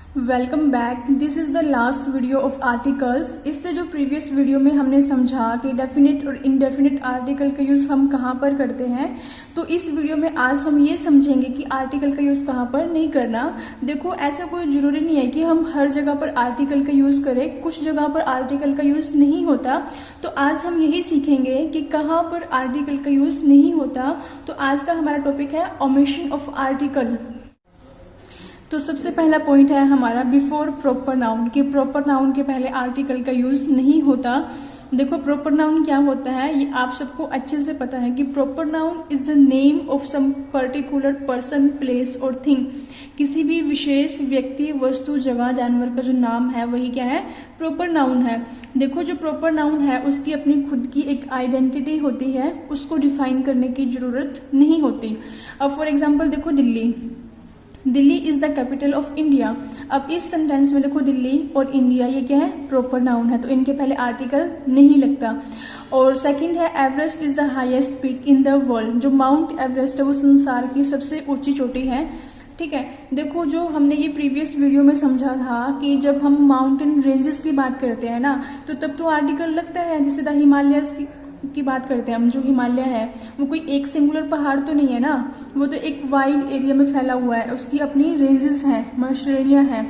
Welcome back. This is the last video of articles. इससे जो previous video में हमने समझा कि डेफिनेट और इनडेफिनेट आर्टिकल का यूज़ हम कहाँ पर करते हैं, तो इस वीडियो में आज हम ये समझेंगे कि आर्टिकल का यूज़ कहाँ पर नहीं करना। देखो, ऐसा कोई ज़रूरी नहीं है कि हम हर जगह पर आर्टिकल का यूज़ करें, कुछ जगह पर आर्टिकल का यूज़ नहीं होता। तो आज हम यही सीखेंगे कि कहाँ पर आर्टिकल का यूज़ नहीं होता। तो आज का हमारा टॉपिक है ओमिशन ऑफ आर्टिकल। तो सबसे पहला पॉइंट है हमारा बिफोर प्रॉपर नाउन, कि प्रॉपर नाउन के पहले आर्टिकल का यूज़ नहीं होता। देखो, प्रॉपर नाउन क्या होता है ये आप सबको अच्छे से पता है कि proper noun is the name of some particular person, place और थिंग। किसी भी विशेष व्यक्ति, वस्तु, जगह, जानवर का जो नाम है वही क्या है, प्रॉपर नाउन है। देखो, जो प्रॉपर नाउन है उसकी अपनी खुद की एक आइडेंटिटी होती है, उसको डिफाइन करने की जरूरत नहीं होती। अब फॉर एग्जाम्पल देखो, Delhi is the capital of India. अब इस सेंटेंस में देखो, दिल्ली और इंडिया ये क्या है, प्रॉपर नाउन है, तो इनके पहले आर्टिकल नहीं लगता। और सेकंड है Everest is the highest peak in the world. जो माउंट एवरेस्ट है वो संसार की सबसे ऊंची चोटी है। ठीक है, देखो, जो हमने ये प्रीवियस वीडियो में समझा था कि जब हम माउंटेन रेंजेस की बात करते हैं ना, तो तब तो आर्टिकल लगता है। जैसे द हिमालयस की बात करते हैं हम, जो हिमालय है वो कोई एक सिंगुलर पहाड़ तो नहीं है ना, वो तो एक वाइड एरिया में फैला हुआ है, उसकी अपनी रेंजेस हैं, श्रेणियां हैं,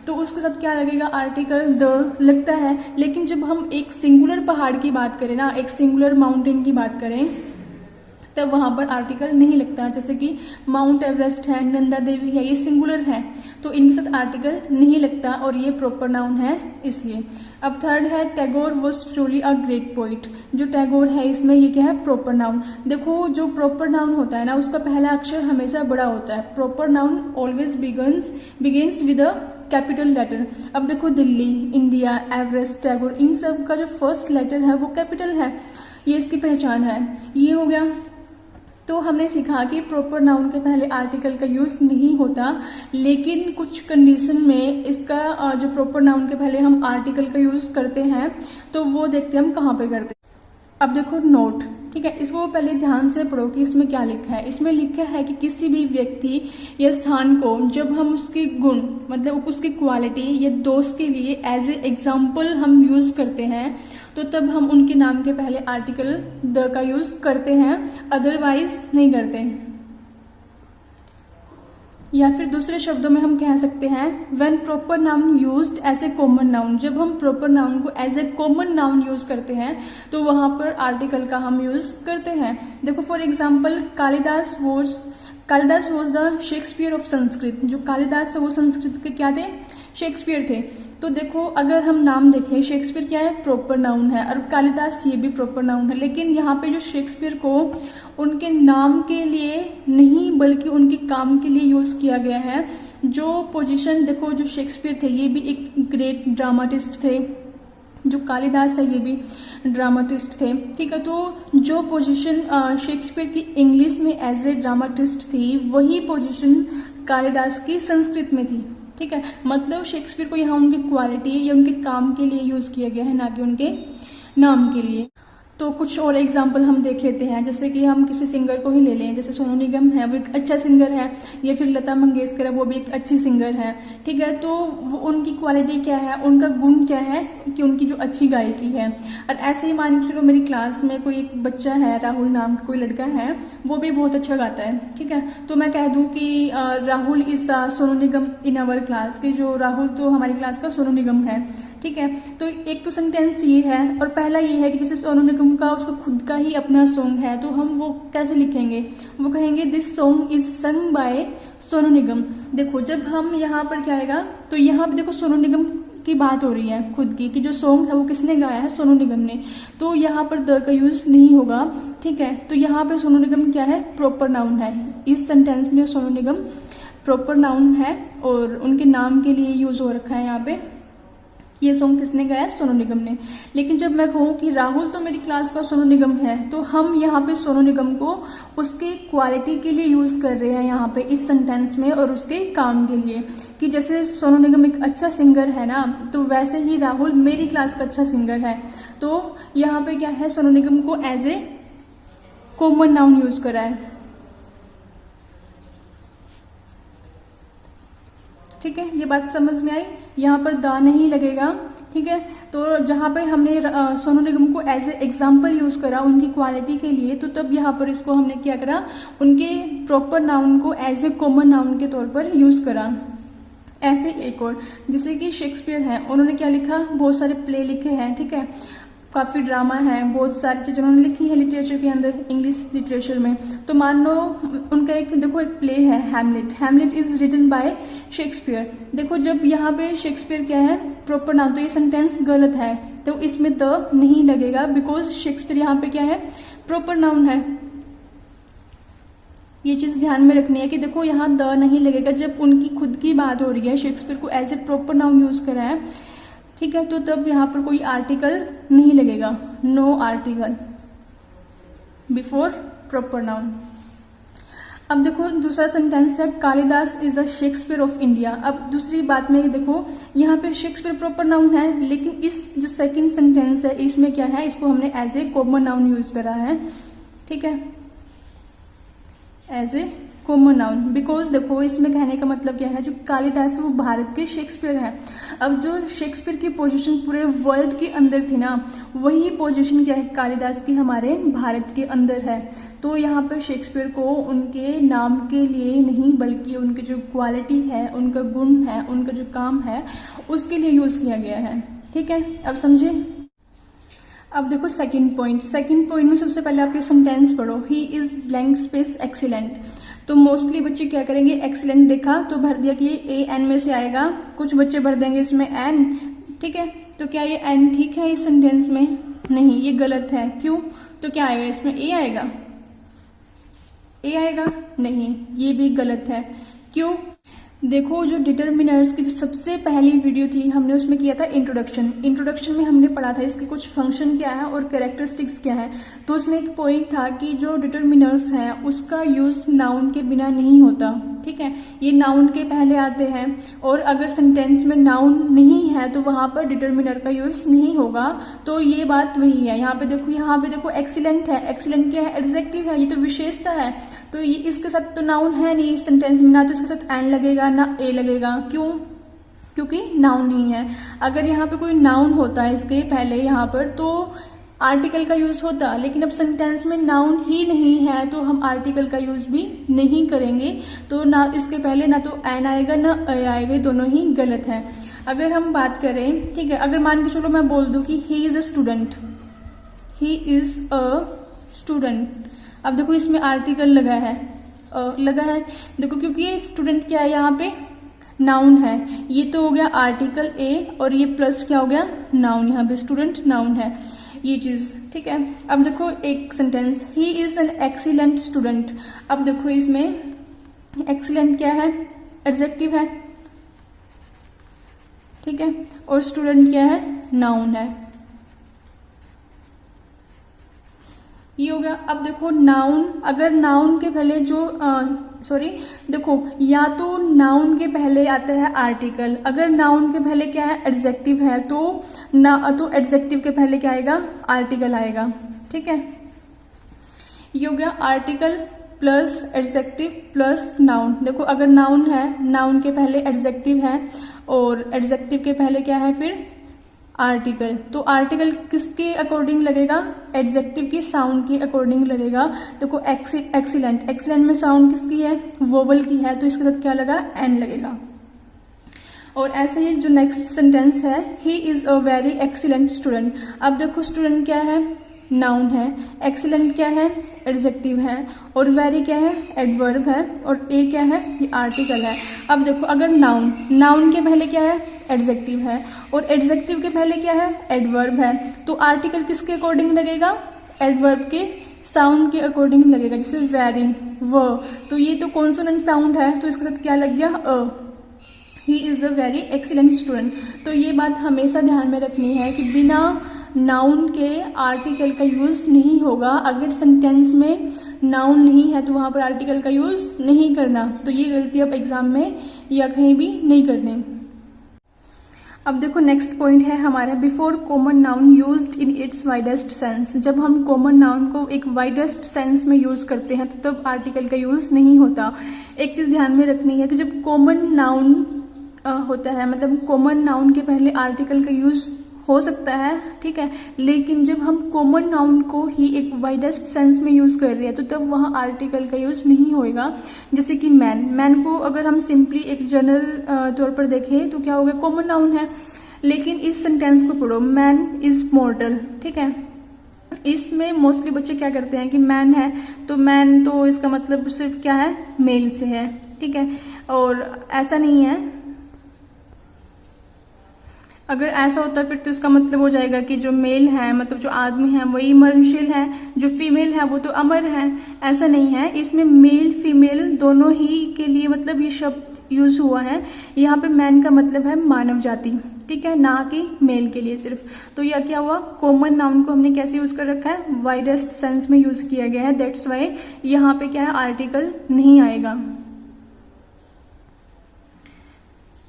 तो उसके साथ क्या लगेगा, आर्टिकल द लगता है। लेकिन जब हम एक सिंगुलर पहाड़ की बात करें ना, एक सिंगुलर माउंटेन की बात करें, तब वहां पर आर्टिकल नहीं लगता। जैसे कि माउंट एवरेस्ट है, नंदा देवी है, ये सिंगुलर है, तो इनके साथ आर्टिकल नहीं लगता और ये प्रॉपर नाउन है इसलिए। अब थर्ड है Tagore was truly a great poet. जो टैगोर है इसमें ये क्या है, प्रॉपर नाउन। देखो, जो प्रॉपर नाउन होता है ना उसका पहला अक्षर हमेशा बड़ा होता है। Proper noun always begins with a capital letter. अब देखो, दिल्ली, इंडिया, एवरेस्ट, टैगोर, इन सब का जो फर्स्ट लेटर है वो कैपिटल है, ये इसकी पहचान है। ये हो गया। तो हमने सीखा कि प्रॉपर नाउन के पहले आर्टिकल का यूज नहीं होता, लेकिन कुछ कंडीशन में इसका जो प्रॉपर नाउन के पहले हम आर्टिकल का यूज करते हैं, तो वो देखते हैं हम कहाँ पे करते हैं। अब देखो नोट, ठीक है, इसको पहले ध्यान से पढ़ो कि इसमें क्या लिखा है। इसमें लिखा है कि किसी भी व्यक्ति या स्थान को जब हम उसके गुण, मतलब उसकी क्वालिटी या दोस्त के लिए एज ए एग्जाम्पल हम यूज करते हैं, तो तब हम उनके नाम के पहले आर्टिकल द का यूज करते हैं, अदरवाइज नहीं करते। या फिर दूसरे शब्दों में हम कह सकते हैं when proper noun used as a common noun. जब हम प्रॉपर नाउन को as a common noun use करते हैं तो वहां पर आर्टिकल का हम यूज करते हैं। देखो, for example Kalidas was the Shakespeare of Sanskrit. जो कालिदास है वो संस्कृत के क्या थे, शेक्सपियर थे। तो देखो, अगर हम नाम देखें, शेक्सपियर क्या है, प्रॉपर नाउन है, और कालिदास ये भी प्रॉपर नाउन है। लेकिन यहाँ पे जो शेक्सपियर को उनके नाम के लिए नहीं बल्कि उनके काम के लिए यूज किया गया है। जो पोजीशन, देखो, जो शेक्सपियर थे ये भी एक ग्रेट ड्रामाटिस्ट थे, जो कालिदास है ये भी ड्रामाटिस्ट थे। ठीक है, तो जो पोजीशन शेक्सपियर की इंग्लिश में एज ए ड्रामाटिस्ट थी, वही पोजीशन कालिदास की संस्कृत में थी। ठीक है, मतलब शेक्सपियर को यहाँ उनकी क्वालिटी या उनके काम के लिए यूज किया गया है, ना कि उनके नाम के लिए। तो कुछ और एग्जाम्पल हम देख लेते हैं। जैसे कि हम किसी सिंगर को ही ले लें, जैसे सोनू निगम है, वो एक अच्छा सिंगर है, या फिर लता मंगेशकर है, वो भी एक अच्छी सिंगर है। ठीक है, तो वो उनकी क्वालिटी क्या है, उनका गुण क्या है कि उनकी जो अच्छी गायकी है। और ऐसे ही मान के चलो, मेरी क्लास में कोई एक बच्चा है, राहुल नाम का कोई लड़का है, वो भी बहुत अच्छा गाता है। ठीक है, तो मैं कह दूँ कि Rahul is the Sonu Nigam in our class, कि जो राहुल तो हमारी क्लास का सोनू निगम है। ठीक है, तो एक तो सेंटेंस ये है, और पहला ये है कि जैसे सोनू निगम का उसका खुद का ही अपना सॉन्ग है, तो हम वो कैसे लिखेंगे, वो कहेंगे this song is sung by Sonu Nigam. देखो, जब हम यहाँ पर क्या आएगा, तो यहाँ पे देखो सोनू निगम की बात हो रही है खुद की, कि जो सॉन्ग है वो किसने गाया है, सोनू निगम ने, तो यहाँ पर द का यूज नहीं होगा। ठीक है, तो यहाँ पे सोनू निगम क्या है, प्रॉपर नाउन है। इस सेंटेंस में सोनू निगम प्रॉपर नाउन है और उनके नाम के लिए यूज हो रखा है यहाँ पे, ये सॉन्ग किसने गाया, सोनू निगम ने। लेकिन जब मैं कहूँ कि राहुल तो मेरी क्लास का सोनू निगम है, तो हम यहाँ पे सोनू निगम को उसके क्वालिटी के लिए यूज कर रहे हैं यहाँ पे इस सेंटेंस में, और उसके काम के लिए, कि जैसे सोनू निगम एक अच्छा सिंगर है ना, तो वैसे ही राहुल मेरी क्लास का अच्छा सिंगर है। तो यहाँ पे क्या है, सोनू निगम को as a common noun use करा है। ठीक है, ये बात समझ में आई। यहाँ पर द नहीं लगेगा, ठीक है। तो जहाँ पे हमने सोनू निगम को एज ए एग्जाम्पल यूज करा उनकी क्वालिटी के लिए, तो तब यहाँ पर इसको हमने क्या करा, उनके प्रॉपर नाउन को एज ए कॉमन नाउन के तौर पर यूज करा। ऐसे एक और, जैसे कि शेक्सपियर है, उन्होंने क्या लिखा, बहुत सारे प्ले लिखे हैं, ठीक है, काफी ड्रामा है, बहुत सारी चीजें उन्होंने लिखी है लिटरेचर के अंदर, इंग्लिश लिटरेचर में। तो मान लो उनका एक देखो एक प्ले है Hamlet, Hamlet is written by Shakespeare. देखो जब यहाँ पे शेक्सपियर क्या है प्रॉपर नाउन, तो ये सेंटेंस गलत है, तो इसमें द नहीं लगेगा, बिकॉज शेक्सपियर यहाँ पे क्या है प्रॉपर नाउन है। ये चीज ध्यान में रखनी है कि देखो यहाँ द नहीं लगेगा, जब उनकी खुद की बात हो रही है, शेक्सपियर को as a proper noun use करा है, ठीक है, तो तब यहाँ पर कोई आर्टिकल नहीं लगेगा, no article before proper noun. अब देखो दूसरा सेंटेंस है, Kalidas is the Shakespeare of India. अब दूसरी बात में देखो, यहाँ पे शेक्सपियर प्रॉपर नाउन है, लेकिन इस जो सेकंड सेंटेंस है इसमें क्या है, इसको हमने as a common noun use करा है, ठीक है, as a common noun. Because देखो इसमें कहने का मतलब क्या है, जो कालिदास है वो भारत के शेक्सपियर है। अब जो शेक्सपियर की पोजीशन पूरे वर्ल्ड के अंदर थी ना, वही पोजीशन क्या है कालिदास की हमारे भारत के अंदर है। तो यहाँ पर शेक्सपियर को उनके नाम के लिए नहीं, बल्कि उनकी जो क्वालिटी है, उनका गुण है, उनका जो काम है, उसके लिए यूज किया गया है, ठीक है। अब समझे। अब देखो सेकंड पॉइंट में सबसे पहले आप ये सेंटेंस पढ़ो, he is blank space excellent. तो मोस्टली बच्चे क्या करेंगे, एक्सीलेंट देखा तो भर दिया कि ये एन में से आएगा, कुछ बच्चे भर देंगे इसमें एन, ठीक है। तो क्या ये एन ठीक है इस सेंटेंस में? नहीं, ये गलत है। क्यों? तो क्या आएगा इसमें, ए आएगा, ए आएगा? नहीं, ये भी गलत है। क्यों? देखो जो डिटर्मिनर्स की जो सबसे पहली वीडियो थी हमने उसमें किया था इंट्रोडक्शन में हमने पढ़ा था इसके कुछ फंक्शन क्या है और कैरेक्टरिस्टिक्स क्या है। तो उसमें एक पॉइंट था कि जो डिटर्मिनर्स है उसका यूज नाउन के बिना नहीं होता, ठीक है, ये नाउन के पहले आते हैं, और अगर सेंटेंस में नाउन नहीं है तो वहां पर डिटर्मिनर का यूज नहीं होगा। तो ये बात वही है। यहाँ पे देखो एक्सीलेंट है, एक्सीलेंट क्या है, एडजेक्टिव है, ये तो विशेषता है। तो ये इसके साथ तो नाउन है नहीं इस सेंटेंस में, ना तो इसके साथ एन लगेगा ना ए लगेगा। क्यों? क्योंकि नाउन नहीं है। अगर यहाँ पे कोई नाउन होता है इसके पहले यहाँ पर तो आर्टिकल का यूज होता, लेकिन अब सेंटेंस में नाउन ही नहीं है तो हम आर्टिकल का यूज भी नहीं करेंगे। तो ना इसके पहले ना तो एन आएगा ना ए आएगा, दोनों ही गलत है। अगर हम बात करें, ठीक है, अगर मान के चलो मैं बोल दूं कि ही is a student, he is a student. अब देखो इसमें आर्टिकल लगा है, देखो क्योंकि ये स्टूडेंट क्या है यहाँ पे नाउन है, ये तो हो गया आर्टिकल ए और ये प्लस क्या हो गया नाउन, यहाँ पे स्टूडेंट नाउन है ये चीज, ठीक है। अब देखो एक sentence, he is an excellent student. अब देखो इसमें एक्सीलेंट क्या है, एडजेक्टिव है, ठीक है, और स्टूडेंट क्या है, नाउन है, ये हो गया। अब देखो नाउन, अगर नाउन के पहले जो देखो या तो नाउन के पहले आता है आर्टिकल, अगर नाउन के पहले क्या है एडजेक्टिव है तो एडजेक्टिव के पहले क्या आएगा, आर्टिकल आएगा, ठीक है। ये हो गया article plus adjective plus noun. देखो अगर नाउन है, नाउन के पहले एडजेक्टिव है और एडजेक्टिव के पहले क्या है फिर आर्टिकल। तो आर्टिकल किसके अकॉर्डिंग लगेगा, एडजेक्टिव की साउंड के अकॉर्डिंग लगेगा। देखो एक्सीलेंट, एक्सीलेंट में साउंड किसकी है, वोवल की है, तो इसके साथ क्या लगा, एन लगेगा। और ऐसे ही जो नेक्स्ट सेंटेंस है, ही is a very excellent student. अब देखो स्टूडेंट क्या है, नाउन है, एक्सीलेंट क्या है, एडजेक्टिव है, और वेरी क्या है, एडवर्ब है, और ए क्या है, ये आर्टिकल है। अब देखो अगर नाउन के पहले क्या है, एडजेक्टिव है, और एडजेक्टिव के पहले क्या है, एडवर्ब है, तो आर्टिकल किसके अकॉर्डिंग लगेगा, एडवर्ब के साउंड के अकॉर्डिंग लगेगा। जैसे वेरी, व, तो ये तो कॉन्सोनेंट साउंड है, तो इसके साथ क्या लग गया, uh. He is a very excellent student. तो ये बात हमेशा ध्यान में रखनी है कि बिना नाउन के आर्टिकल का यूज नहीं होगा। अगर सेंटेंस में नाउन नहीं है तो वहां पर आर्टिकल का यूज नहीं करना। तो ये गलती अब एग्जाम में या कहीं भी नहीं करनी। अब देखो नेक्स्ट पॉइंट है हमारा, before common noun used in its widest sense. जब हम कॉमन नाउन को एक वाइडेस्ट सेंस में यूज करते हैं तो तब आर्टिकल का यूज नहीं होता। एक चीज ध्यान में रखनी है कि जब कॉमन नाउन होता है, मतलब कॉमन नाउन के पहले आर्टिकल का यूज हो सकता है, ठीक है, लेकिन जब हम कॉमन नाउन को ही एक वाइडेस्ट सेंस में यूज कर रहे हैं तो तब वहाँ आर्टिकल का यूज नहीं होएगा। जैसे कि मैन को अगर हम सिंपली एक जनरल तौर पर देखें तो क्या होगा, कॉमन नाउन है, लेकिन इस सेंटेंस को पढ़ो, मैन इज मॉर्टल, ठीक है। इसमें मोस्टली बच्चे क्या करते हैं कि मैन है तो मैन तो इसका मतलब सिर्फ क्या है, मेल से है, ठीक है, और ऐसा नहीं है। अगर ऐसा होता फिर तो इसका मतलब हो जाएगा कि जो मेल है, मतलब जो आदमी है वही मरणशील है, जो फीमेल है वो तो अमर है। ऐसा नहीं है, इसमें मेल फीमेल दोनों ही के लिए मतलब ये शब्द यूज हुआ है। यहाँ पे मैन का मतलब है मानव जाति, ठीक है, ना कि मेल के लिए सिर्फ। तो यह क्या हुआ, कॉमन नाउन को हमने कैसे यूज कर रखा है, वाइडेस्ट सेंस में यूज किया गया है, दैट्स वाई यहाँ पे क्या है, आर्टिकल नहीं आएगा।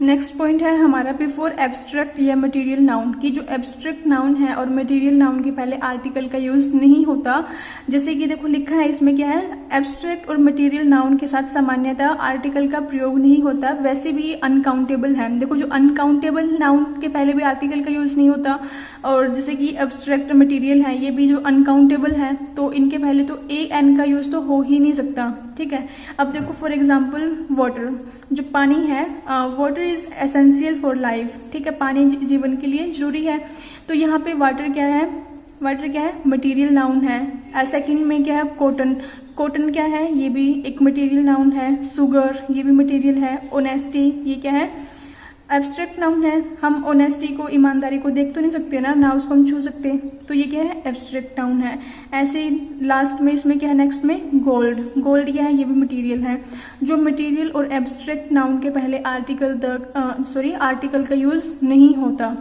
नेक्स्ट पॉइंट है हमारा बिफोर एब्स्ट्रैक्ट या मटेरियल नाउन, की जो एब्स्ट्रैक्ट नाउन है और मटेरियल नाउन के पहले आर्टिकल का यूज नहीं होता। जैसे कि देखो लिखा है इसमें क्या है, एब्स्ट्रैक्ट और मटेरियल नाउन के साथ सामान्यतः आर्टिकल का प्रयोग नहीं होता। वैसे भी अनकाउंटेबल है, देखो जो अनकाउंटेबल नाउन के पहले भी आर्टिकल का यूज नहीं होता, और जैसे कि एब्स्ट्रैक्ट मटेरियल है ये भी जो अनकाउंटेबल है तो इनके पहले तो ए एन का यूज तो हो ही नहीं सकता, ठीक है। अब देखो फॉर एग्जाम्पल वाटर, जो पानी है, water is essential for life, ठीक है, पानी जीवन के लिए जरूरी है। तो यहाँ पे वाटर क्या है, वाटर क्या है, मटेरियल नाउन है। सेकंड में क्या है, कॉटन, कॉटन क्या है, ये भी एक मटेरियल नाउन है। शुगर ये भी मटेरियल है। ऑनेस्टी ये क्या है, एब्स्ट्रैक्ट नाउन है। हम ऑनेस्टी को, ईमानदारी को देख तो नहीं सकते ना उसको हम छू सकते, तो ये क्या है, एब्स्ट्रैक्ट नाउन है। ऐसे लास्ट में इसमें क्या है, नेक्स्ट में गोल्ड, गोल्ड क्या है, ये भी मटेरियल है। जो मटेरियल और एब्स्ट्रैक्ट नाउन के पहले आर्टिकल का यूज नहीं होता।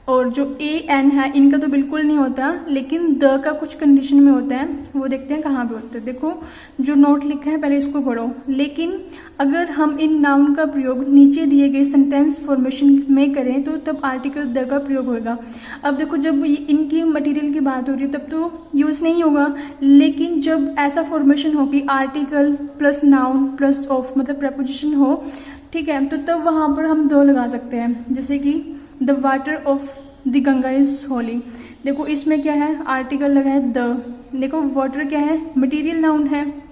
और जो ए एन है इनका तो बिल्कुल नहीं होता, लेकिन द का कुछ कंडीशन में होता है, वो देखते हैं कहाँ पे होता है। देखो जो नोट लिखा है पहले इसको पढ़ो। लेकिन अगर हम इन नाउन का प्रयोग नीचे दिए गए सेंटेंस फॉर्मेशन में करें तो तब आर्टिकल द का प्रयोग होगा। अब देखो जब इनकी मटेरियल की बात हो रही है तब तो यूज नहीं होगा, लेकिन जब ऐसा फॉर्मेशन हो कि article plus noun plus of मतलब प्रपोजिशन हो, ठीक है, तो तब वहां पर हम द लगा सकते हैं। जैसे कि the water of the Ganga is Holi, देखो इसमें क्या है, आर्टिकल लगा है द। देखो वाटर क्या है, मटेरियल नाउन है,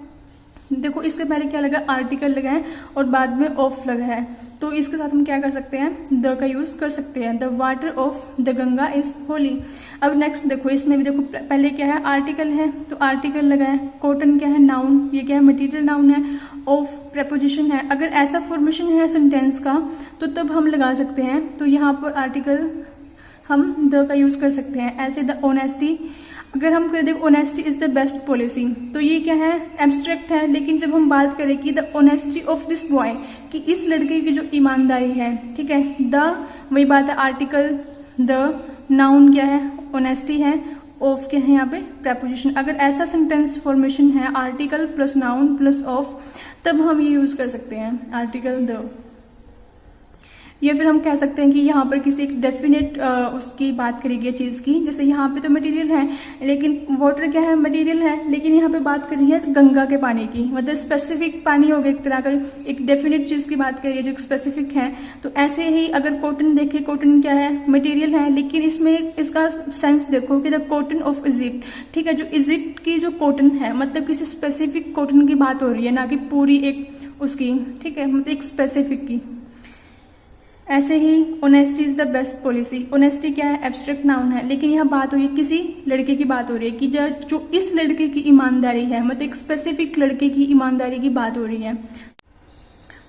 देखो इसके पहले क्या लगा, आर्टिकल लगा है और बाद में ऑफ लगा है, तो इसके साथ हम क्या कर सकते हैं, द का यूज कर सकते हैं। The water of the Ganga is Holi. अब नेक्स्ट देखो इसमें भी देखो पहले क्या है, आर्टिकल है तो आर्टिकल लगा है। कॉटन क्या है, नाउन, ये क्या है, मटेरियल नाउन है। ऑफ प्रपोजिशन है। अगर ऐसा फॉर्मेशन है सेंटेंस का तो तब हम लगा सकते हैं, तो यहाँ पर आर्टिकल हम द का यूज कर सकते हैं। ऐसे द ऑनेस्टी, अगर हम कर दें honesty is the best policy, तो ये क्या है, एब्स्ट्रैक्ट है। लेकिन जब हम बात करें कि the honesty of this boy, कि इस लड़के की जो ईमानदारी है, ठीक है, द वही बात है, आर्टिकल द, नाउन क्या है, ऑनेस्टी है, ऑफ क्या है यहाँ पे प्रपोजिशन। अगर ऐसा सेंटेंस फॉर्मेशन है article plus noun plus of, तब हम ये यूज कर सकते हैं आर्टिकल द। या फिर हम कह सकते हैं कि यहाँ पर किसी एक डेफिनेट उसकी बात करेगी चीज की, जैसे यहाँ पे तो मटेरियल है, लेकिन वाटर क्या है, मटेरियल है, लेकिन यहाँ पे बात कर रही है गंगा के पानी की, मतलब स्पेसिफिक पानी हो गया, एक तरह का एक डेफिनेट चीज की बात कर रही है जो स्पेसिफिक है। तो ऐसे ही अगर कॉटन देखे, कॉटन क्या है, मटेरियल है, लेकिन इसमें इसका सेंस देखो कि द कॉटन ऑफ इजिप्ट, ठीक है, जो इजिप्ट की जो कॉटन है मतलब किसी स्पेसिफिक कॉटन की बात हो रही है, ना कि पूरी एक उसकी, ठीक है, मतलब एक स्पेसिफिक की। ऐसे ही honesty is the best policy, honesty क्या है, एब्स्ट्रैक्ट नाउन है, लेकिन यहाँ बात हो रही है किसी लड़के की बात हो रही है कि जो इस लड़के की ईमानदारी है, मतलब एक स्पेसिफिक लड़के की ईमानदारी की बात हो रही है।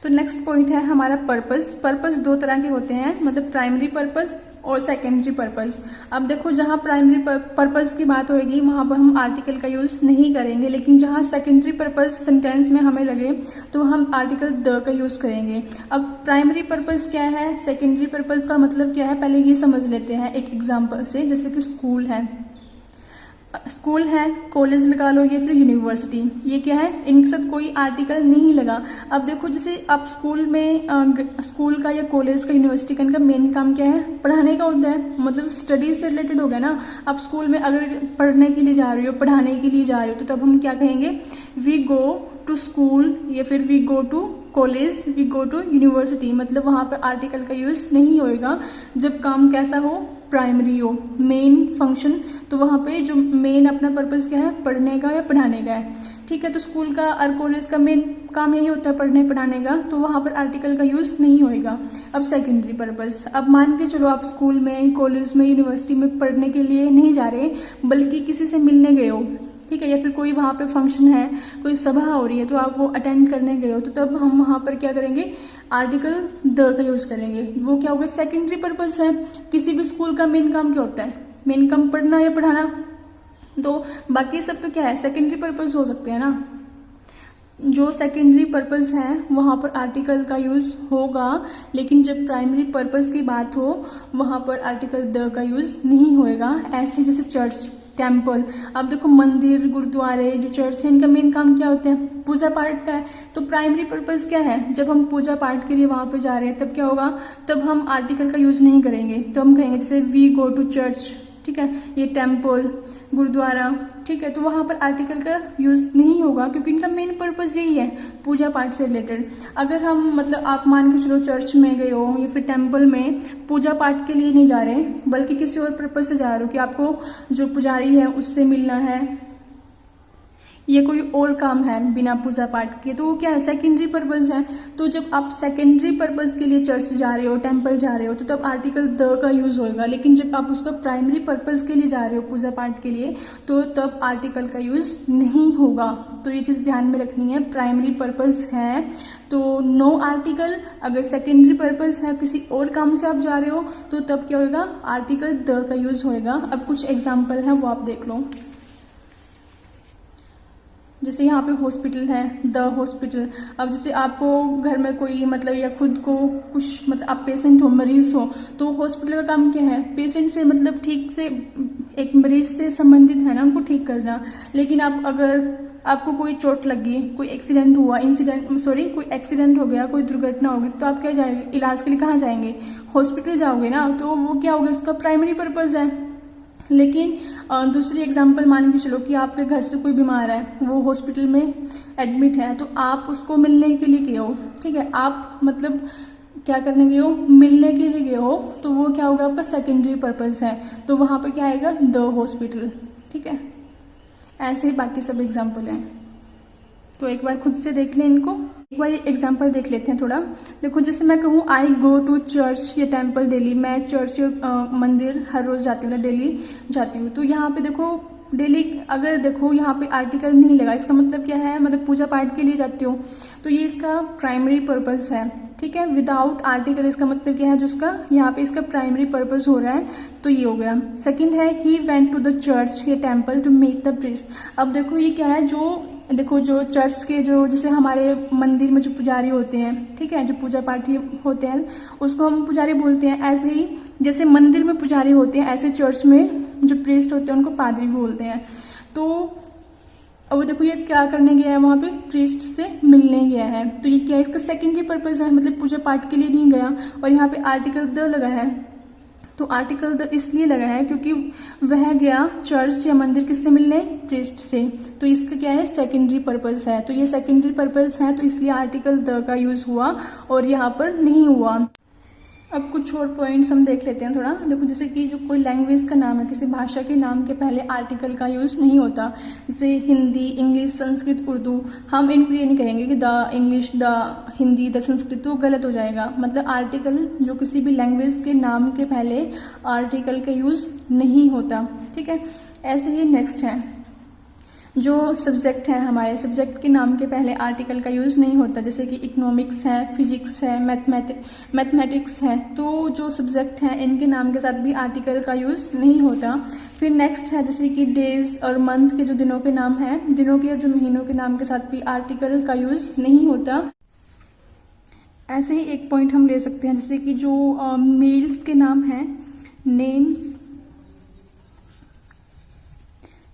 तो नेक्स्ट पॉइंट है हमारा पर्पस। पर्पस दो तरह के होते हैं, मतलब प्राइमरी पर्पस और सेकेंडरी पर्पस। अब देखो जहाँ प्राइमरी पर्पस की बात होगी वहां पर हम आर्टिकल का यूज नहीं करेंगे, लेकिन जहाँ सेकेंडरी पर्पस सेंटेंस में हमें लगे तो हम आर्टिकल द का यूज करेंगे। अब प्राइमरी पर्पस क्या है, सेकेंडरी पर्पस का मतलब क्या है, पहले ये समझ लेते हैं एक एग्जाम्पल से। जैसे कि स्कूल है, कॉलेज लगा लो या फिर यूनिवर्सिटी, ये क्या है, इनके साथ कोई आर्टिकल नहीं लगा। अब देखो जैसे आप स्कूल में स्कूल का या कॉलेज का, यूनिवर्सिटी का, इनका मेन काम क्या है, पढ़ाने का होता है, मतलब स्टडीज से रिलेटेड हो गया ना। आप स्कूल में अगर पढ़ने के लिए जा रहे हो, पढ़ाने के लिए जा रहे हो, तो तब हम क्या कहेंगे, वी गो टू स्कूल या फिर we go to college, we go to university, मतलब वहाँ पर आर्टिकल का यूज़ नहीं होएगा जब काम कैसा हो, प्राइमरी हो, मेन फंक्शन। तो वहाँ पे जो मेन अपना पर्पस क्या है, पढ़ने का या पढ़ाने का है, ठीक है। तो स्कूल का और कॉलेज का मेन काम यही होता है, पढ़ने पढ़ाने का, तो वहाँ पर आर्टिकल का यूज़ नहीं होएगा। अब सेकेंडरी पर्पस, अब मान के चलो आप स्कूल में, कॉलेज में, यूनिवर्सिटी में पढ़ने के लिए नहीं जा रहे, बल्कि किसी से मिलने गए हो, ठीक है, या फिर कोई वहाँ पे फंक्शन है, कोई सभा हो रही है, तो आप वो अटेंड करने गए हो, तो तब हम वहाँ पर क्या करेंगे, आर्टिकल द का यूज़ करेंगे। वो क्या होगा, सेकेंडरी पर्पस है। किसी भी स्कूल का मेन काम क्या होता है, मेन काम पढ़ना या पढ़ाना, तो बाकी सब तो क्या है, सेकेंडरी पर्पस हो सकते हैं ना। जो सेकेंडरी पर्पस है वहाँ पर आर्टिकल का यूज़ होगा, लेकिन जब प्राइमरी पर्पस की बात हो वहाँ पर आर्टिकल द का यूज़ नहीं होएगा। ऐसे जैसे चर्च, टेम्पल, अब देखो मंदिर, गुरुद्वारे, जो चर्च है, इनका मेन काम क्या होता है, पूजा पाठ का है। तो प्राइमरी पर्पस क्या है, जब हम पूजा पाठ के लिए वहाँ पे जा रहे हैं तब क्या होगा, तब हम आर्टिकल का यूज़ नहीं करेंगे। तो हम कहेंगे जैसे वी गो टू चर्च, ठीक है, ये टेम्पल, गुरुद्वारा, ठीक है, तो वहाँ पर आर्टिकल का यूज़ नहीं होगा, क्योंकि इनका मेन पर्पस यही है, पूजा पाठ से रिलेटेड। अगर हम मतलब आप मान के चलो चर्च में गए हो या फिर टेम्पल में, पूजा पाठ के लिए नहीं जा रहे बल्कि किसी और पर्पस से जा रहे हो कि आपको जो पुजारी है उससे मिलना है, ये कोई और काम है बिना पूजा पाठ के, तो वो क्या है, सेकेंडरी पर्पस है। तो जब आप सेकेंडरी पर्पस के लिए चर्च जा रहे हो, टेम्पल जा रहे हो, तो तब आर्टिकल द का यूज होएगा। लेकिन जब आप उसका प्राइमरी पर्पस के लिए जा रहे हो, पूजा पाठ के लिए, तो तब आर्टिकल का यूज नहीं होगा। तो ये चीज ध्यान में रखनी है, प्राइमरी पर्पस है तो नो आर्टिकल। अगर सेकेंडरी पर्पस है, किसी और काम से आप जा रहे हो, तो तब क्या होगा, आर्टिकल द का यूज होएगा। अब कुछ एग्जाम्पल है वो आप देख लो। जैसे यहाँ पे हॉस्पिटल है, द हॉस्पिटल। अब जैसे आपको घर में कोई मतलब या खुद को कुछ मतलब आप पेशेंट हो, मरीज हो, तो हॉस्पिटल का काम क्या है, पेशेंट से मतलब ठीक से, एक मरीज से संबंधित है ना, उनको ठीक करना। लेकिन आप अगर आपको कोई चोट लगी, कोई एक्सीडेंट हुआ, कोई एक्सीडेंट हो गया, कोई दुर्घटना होगी, तो आप क्या जाएंगे, इलाज के लिए कहाँ जाएंगे, हॉस्पिटल जाओगे ना। तो वो क्या होगा, उसका प्राइमरी पर्पज है। लेकिन दूसरी एग्जांपल मान के चलो कि आपके घर से कोई बीमार है, वो हॉस्पिटल में एडमिट है, तो आप उसको मिलने के लिए गए हो, ठीक है, आप मतलब क्या करने गए हो, मिलने के लिए गए हो, तो वो क्या होगा, आपका सेकेंडरी पर्पस है। तो वहां पे क्या आएगा, द हॉस्पिटल, ठीक है। ऐसे ही बाकी सब एग्जाम्पल हैं, तो एक बार खुद से देख लें इनको। एक बार एग्जाम्पल देख लेते हैं थोड़ा। देखो जैसे मैं कहूँ आई गो टू चर्च या टेम्पल डेली, मैं चर्च मंदिर हर रोज जाती हूँ ना, डेली जाती हूँ। तो यहाँ पे देखो डेली, अगर देखो यहाँ पे आर्टिकल नहीं लगा, इसका मतलब क्या है, मतलब पूजा पाठ के लिए जाती हो, तो ये इसका प्राइमरी पर्पस है, ठीक है। विदाउट आर्टिकल इसका मतलब क्या है, जो इसका यहाँ पे इसका प्राइमरी पर्पस हो रहा है, तो ये हो गया। सेकंड है he went to the church या temple to meet the priest. अब देखो ये क्या है, जो देखो जो चर्च के जो जैसे हमारे मंदिर में जो पुजारी होते हैं, ठीक है, जो पूजा पाठी होते हैं, उसको हम पुजारी बोलते हैं। ऐसे ही जैसे मंदिर में पुजारी होते हैं, ऐसे चर्च में जो प्रीस्ट होते हैं उनको पादरी बोलते हैं। तो अब देखो ये क्या करने गया है, वहां पे प्रीस्ट से मिलने गया है, तो ये क्या है, इसका सेकेंडरी पर्पस है, मतलब पूजा पाठ के लिए नहीं गया। और यहाँ पे आर्टिकल द लगा है, तो आर्टिकल द इसलिए लगा है क्योंकि वह गया चर्च या मंदिर किससे मिलने, प्रीस्ट से, तो इसका क्या है, सेकेंडरी पर्पस है। तो ये सेकेंडरी पर्पस है, तो इसलिए आर्टिकल द का यूज हुआ और यहाँ पर नहीं हुआ। अब कुछ और पॉइंट्स हम देख लेते हैं थोड़ा। देखो जैसे कि जो कोई लैंग्वेज का नाम है, किसी भाषा के नाम के पहले आर्टिकल का यूज नहीं होता। जैसे हिंदी, इंग्लिश, संस्कृत, उर्दू, हम इनको ये नहीं कहेंगे कि the English, the Hindi, the Sanskrit, तो गलत हो जाएगा। मतलब आर्टिकल जो किसी भी लैंग्वेज के नाम के पहले आर्टिकल का यूज नहीं होता, ठीक है। ऐसे ही नेक्स्ट है, जो सब्जेक्ट है, हमारे सब्जेक्ट के नाम के पहले आर्टिकल का यूज़ नहीं होता। जैसे कि इकोनॉमिक्स है, फिजिक्स है, मैथमेटिक्स है, तो जो सब्जेक्ट हैं इनके नाम के साथ भी आर्टिकल का यूज़ नहीं होता। फिर नेक्स्ट है जैसे कि डेज और मंथ के जो दिनों के नाम हैं, दिनों के और जो महीनों के नाम के साथ भी आर्टिकल का यूज़ नहीं होता। ऐसे ही एक पॉइंट हम ले सकते हैं, जैसे कि जो मेल्स के नाम हैं,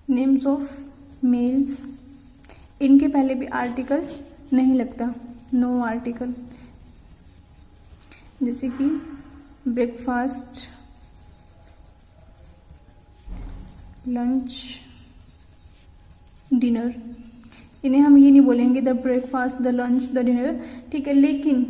नेम्स ऑफ मेल्स, इनके पहले भी आर्टिकल नहीं लगता, नो आर्टिकल। जैसे कि ब्रेकफास्ट, लंच, डिनर, इन्हें हम ये नहीं बोलेंगे the breakfast, the lunch, the dinner, ठीक है, लेकिन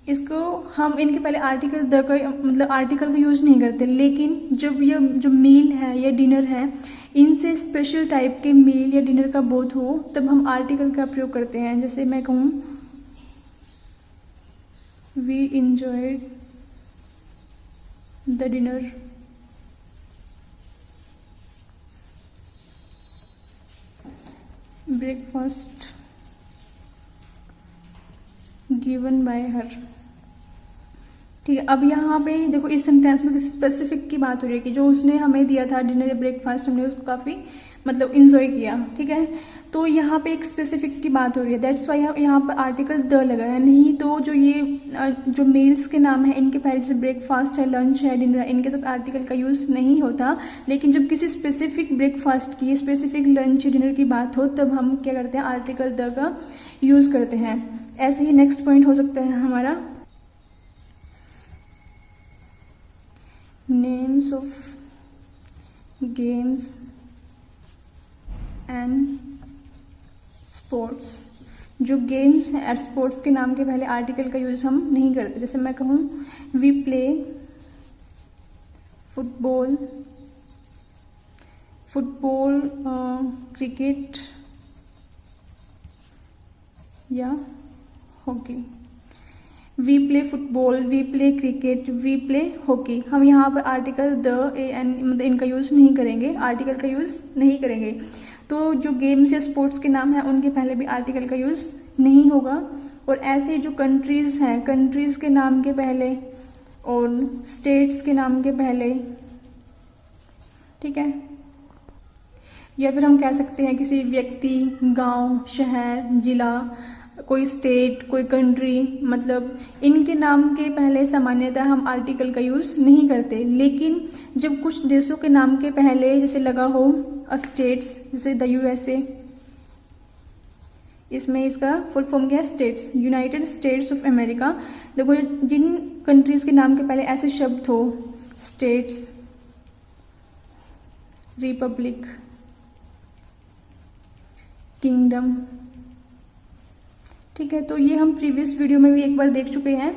इसको हम इनके पहले आर्टिकल द का मतलब आर्टिकल का यूज़ नहीं करते। लेकिन जब ये जो मील है या डिनर है, इनसे स्पेशल टाइप के मील या डिनर का बोथ हो, तब हम आर्टिकल का प्रयोग करते हैं। जैसे मैं कहूँ we enjoyed the dinner, breakfast given by her. ठीक है, अब यहाँ पे देखो इस सेंटेंस में किसी स्पेसिफिक की बात हो रही है कि जो उसने हमें दिया था डिनर या ब्रेकफास्ट, हमने उसको काफ़ी मतलब इंजॉय किया। ठीक है, तो यहाँ पे एक स्पेसिफिक की बात हो रही है, दैट्स वाई यहाँ पर आर्टिकल द लगा है। नहीं तो जो ये जो मील्स के नाम है इनके पहले जैसे ब्रेकफास्ट है, लंच है, डिनर है, इनके साथ आर्टिकल का यूज़ नहीं होता। लेकिन जब किसी स्पेसिफिक ब्रेकफास्ट की, स्पेसिफिक लंच डिनर की बात हो, तब हम क्या करते हैं, आर्टिकल द का यूज़ करते हैं। ऐसे ही नेक्स्ट पॉइंट हो सकता है हमारा names of games and sports. जो गेम्स हैं और स्पोर्ट्स के नाम के पहले आर्टिकल का यूज़ हम नहीं करते। जैसे मैं कहूँ वी प्ले फुटबॉल, क्रिकेट या hockey. We play football, we play cricket, we play hockey. हम यहाँ पर आर्टिकल द, ए, एन मतलब इनका यूज़ नहीं करेंगे, आर्टिकल का यूज़ नहीं करेंगे। तो जो गेम्स या स्पोर्ट्स के नाम हैं उनके पहले भी आर्टिकल का यूज़ नहीं होगा। और ऐसे जो कंट्रीज़ हैं, कंट्रीज़ के नाम के पहले और स्टेट्स के नाम के पहले, ठीक है, या फिर हम कह सकते हैं किसी व्यक्ति, गांव, शहर, जिला, कोई स्टेट, कोई कंट्री, मतलब इनके नाम के पहले सामान्यतः हम आर्टिकल का यूज़ नहीं करते। लेकिन जब कुछ देशों के नाम के पहले जैसे लगा हो स्टेट्स, जैसे द यूएसए, इसमें इसका फुल फॉर्म क्या है, states, United states of America. देखो जिन कंट्रीज़ के नाम के पहले ऐसे शब्द हो, स्टेट्स, रिपब्लिक, किंगडम, ठीक है, तो ये हम प्रीवियस वीडियो में भी एक बार देख चुके हैं।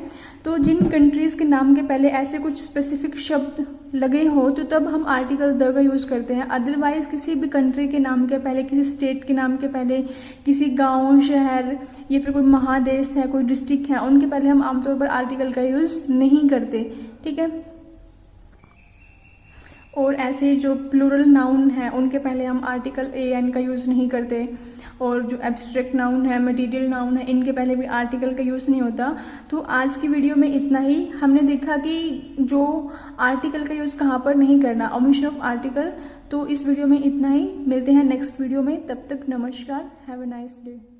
तो जिन कंट्रीज़ के नाम के पहले ऐसे कुछ स्पेसिफिक शब्द लगे हो, तो तब हम आर्टिकल द का यूज़ करते हैं। अदरवाइज किसी भी कंट्री के नाम के पहले, किसी स्टेट के नाम के पहले, किसी गांव, शहर या फिर कोई महादेश है, कोई डिस्ट्रिक्ट है, उनके पहले हम आमतौर पर आर्टिकल का यूज़ नहीं करते। ठीक है, और ऐसे जो प्लूरल नाउन है उनके पहले हम आर्टिकल ए एन का यूज़ नहीं करते। और जो एब्स्ट्रैक्ट नाउन है, मटीरियल नाउन है, इनके पहले भी आर्टिकल का यूज़ नहीं होता। तो आज की वीडियो में इतना ही। हमने देखा कि जो आर्टिकल का यूज़ कहाँ पर नहीं करना, ओमिशन ऑफ आर्टिकल। तो इस वीडियो में इतना ही, मिलते हैं नेक्स्ट वीडियो में, तब तक नमस्कार, हैव अ नाइस डे।